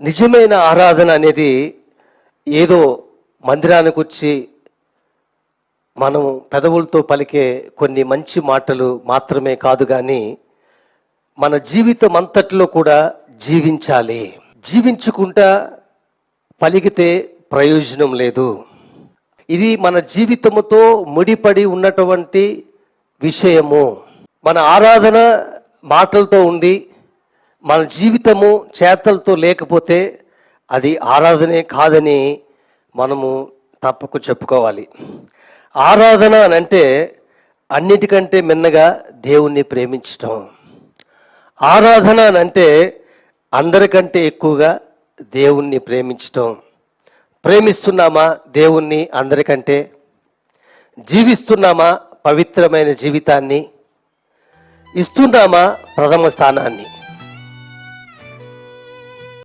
నిజమైన ఆరాధన అనేది ఏదో మందిరానికి వచ్చి మనం పెదవులతో పలికే కొన్ని మంచి మాటలు మాత్రమే కాదు, కానీ మన జీవితం అంతట్లో కూడా జీవించాలి. జీవించుకుంటా పలికితే ప్రయోజనం లేదు. ఇది మన జీవితముతో ముడిపడి ఉన్నటువంటి విషయము. మన ఆరాధన మాటలతో ఉండి మన జీవితము చేతలతో లేకపోతే అది ఆరాధనే కాదని మనము తప్పకు చెప్పుకోవాలి. ఆరాధన అని అంటే అన్నిటికంటే మిన్నగా దేవుణ్ణి ప్రేమించటం. ఆరాధన అని అంటే అందరికంటే ఎక్కువగా దేవుణ్ణి ప్రేమించటం. ప్రేమిస్తున్నామా దేవుణ్ణి అందరికంటే? జీవిస్తున్నామా పవిత్రమైన జీవితాన్ని? ఇస్తున్నామా ప్రథమ స్థానాన్ని?